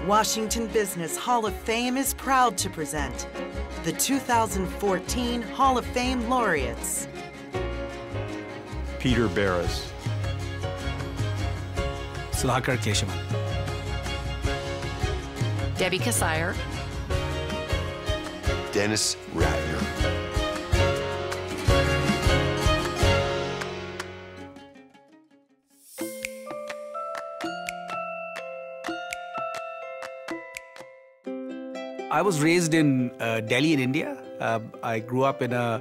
Washington Business Hall of Fame is proud to present the 2014 Hall of Fame Laureates. Peter Barris. Sudhakar Kesavan. Debbie Kissire. Dennis Ratner. I was raised in Delhi in India. I grew up in a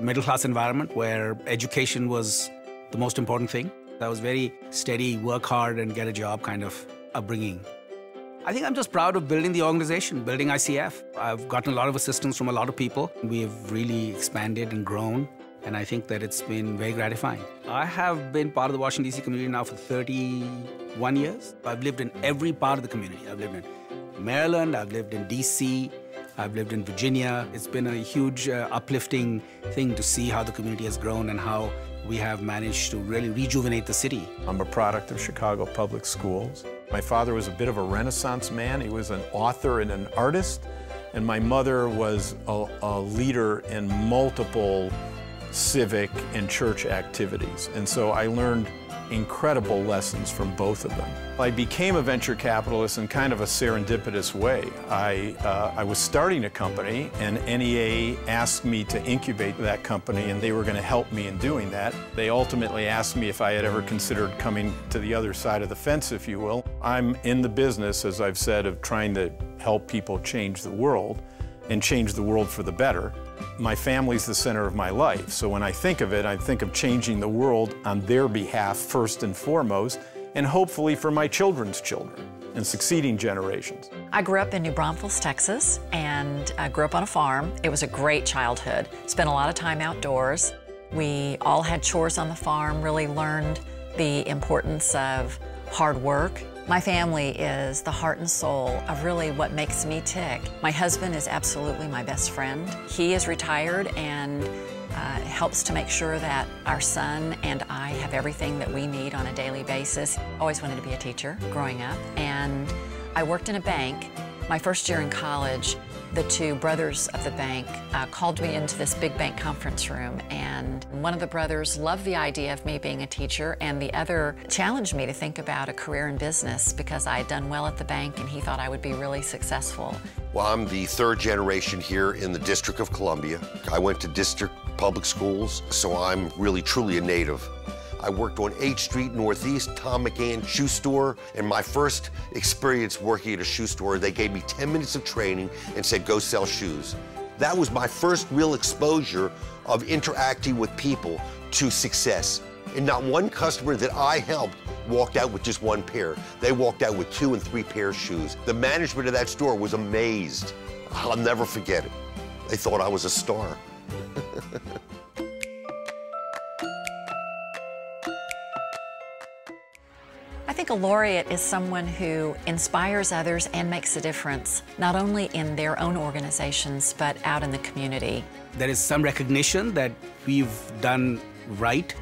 middle-class environment where education was the most important thing. I was very steady, work hard and get a job kind of upbringing. I think I'm just proud of building the organization, building ICF. I've gotten a lot of assistance from a lot of people. We've really expanded and grown, and I think that it's been very gratifying. I have been part of the Washington, D.C. community now for 31 years. I've lived in every part of the community. I've lived in Maryland, I've lived in D.C., I've lived in Virginia. It's been a huge uplifting thing to see how the community has grown and how we have managed to really rejuvenate the city. I'm a product of Chicago Public Schools. My father was a bit of a Renaissance man. He was an author and an artist. And my mother was a leader in multiple civic and church activities. And so I learned incredible lessons from both of them. I became a venture capitalist in kind of a serendipitous way. I was starting a company, and NEA asked me to incubate that company, and they were going to help me in doing that. They ultimately asked me if I had ever considered coming to the other side of the fence, if you will. I'm in the business, as I've said, of trying to help people change the world and change the world for the better. My family's the center of my life, so when I think of it, I think of changing the world on their behalf first and foremost, and hopefully for my children's children and succeeding generations. I grew up in New Braunfels, Texas, and I grew up on a farm. It was a great childhood. Spent a lot of time outdoors. We all had chores on the farm, really learned the importance of hard work. My family is the heart and soul of really what makes me tick. My husband is absolutely my best friend. He is retired and helps to make sure that our son and I have everything that we need on a daily basis. Always wanted to be a teacher growing up, and I worked in a bank. My first year in college, the two brothers of the bank called me into this big bank conference room, and one of the brothers loved the idea of me being a teacher, and the other challenged me to think about a career in business because I had done well at the bank and he thought I would be really successful. Well, I'm the third generation here in the District of Columbia. I went to district public schools, so I'm really truly a native. I worked on 8th Street Northeast, Tom McGann shoe store, and my first experience working at a shoe store, they gave me 10 minutes of training and said, go sell shoes. That was my first real exposure of interacting with people to success. And not one customer that I helped walked out with just one pair. They walked out with 2 and 3 pair of shoes. The management of that store was amazed. I'll never forget it. They thought I was a star. I think a laureate is someone who inspires others and makes a difference, not only in their own organizations, but out in the community. There is some recognition that we've done right,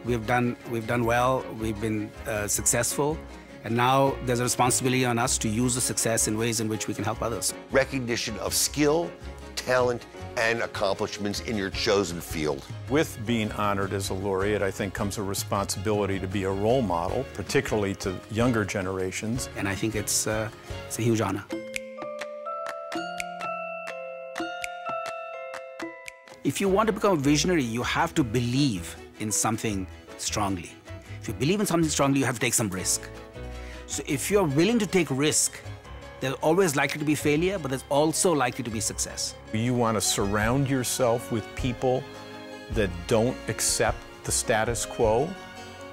we've done well, we've been successful, and now there's a responsibility on us to use the success in ways in which we can help others. Recognition of skill, talent, and accomplishments in your chosen field. With being honored as a laureate, I think comes a responsibility to be a role model, particularly to younger generations. And I think it's a huge honor. If you want to become a visionary, you have to believe in something strongly. If you believe in something strongly, you have to take some risk. So if you're willing to take risk, there's always likely to be failure, but there's also likely to be success. You want to surround yourself with people that don't accept the status quo,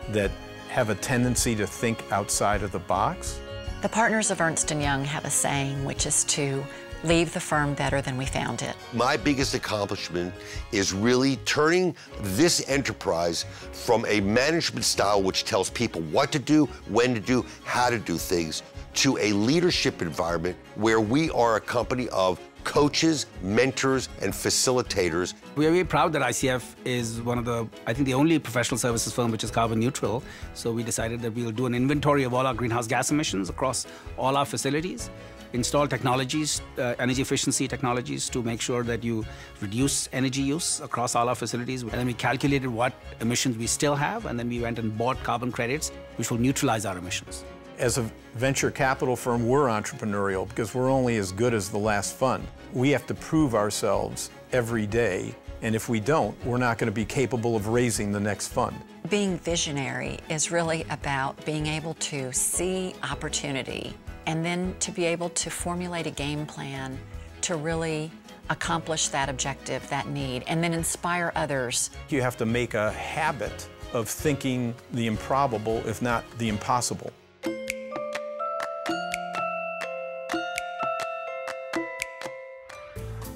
that have a tendency to think outside of the box. The partners of Ernst & Young have a saying, which is to leave the firm better than we found it. My biggest accomplishment is really turning this enterprise from a management style which tells people what to do, when to do, how to do things, to a leadership environment where we are a company of coaches, mentors, and facilitators. We are very proud that ICF is one of the, I think, the only professional services firm which is carbon neutral. So we decided that we'll do an inventory of all our greenhouse gas emissions across all our facilities, install technologies, energy efficiency technologies to make sure that you reduce energy use across all our facilities. And then we calculated what emissions we still have, and then we went and bought carbon credits, which will neutralize our emissions. As a venture capital firm, we're entrepreneurial because we're only as good as the last fund. We have to prove ourselves every day, and if we don't, we're not going to be capable of raising the next fund. Being visionary is really about being able to see opportunity and then to be able to formulate a game plan to really accomplish that objective, that need, and then inspire others. You have to make a habit of thinking the improbable, if not the impossible.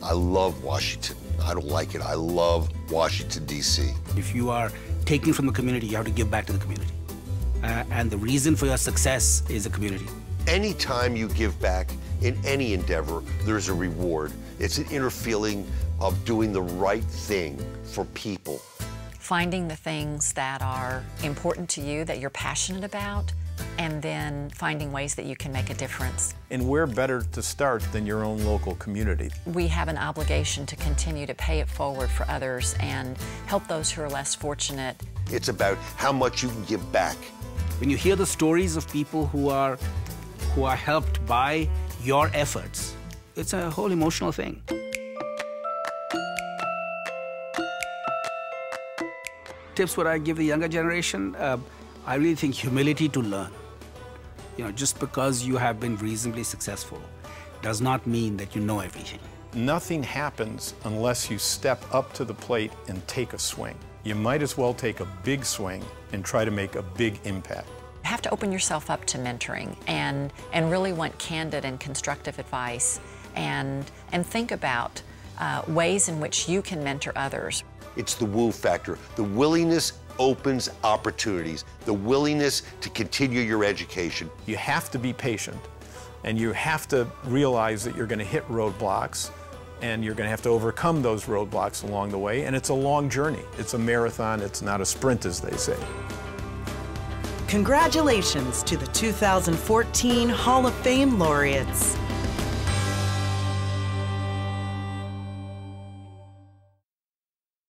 I love Washington. I don't like it. I love Washington, D.C. If you are taking from the community, you have to give back to the community. And the reason for your success is the community. Anytime you give back in any endeavor, there's a reward. It's an inner feeling of doing the right thing for people. Finding the things that are important to you, that you're passionate about, and then finding ways that you can make a difference. And where better to start than your own local community? We have an obligation to continue to pay it forward for others and help those who are less fortunate. It's about how much you can give back. When you hear the stories of people who are helped by your efforts, it's a whole emotional thing. Tips what I give the younger generation, I really think humility to learn. You know, just because you have been reasonably successful does not mean that you know everything. Nothing happens unless you step up to the plate and take a swing. You might as well take a big swing and try to make a big impact. You have to open yourself up to mentoring and really want candid and constructive advice and think about ways in which you can mentor others. It's the woo factor. The willingness opens opportunities. The willingness to continue your education. You have to be patient, and you have to realize that you're going to hit roadblocks, and you're going to have to overcome those roadblocks along the way, and it's a long journey. It's a marathon, it's not a sprint, as they say. Congratulations to the 2014 Hall of Fame laureates.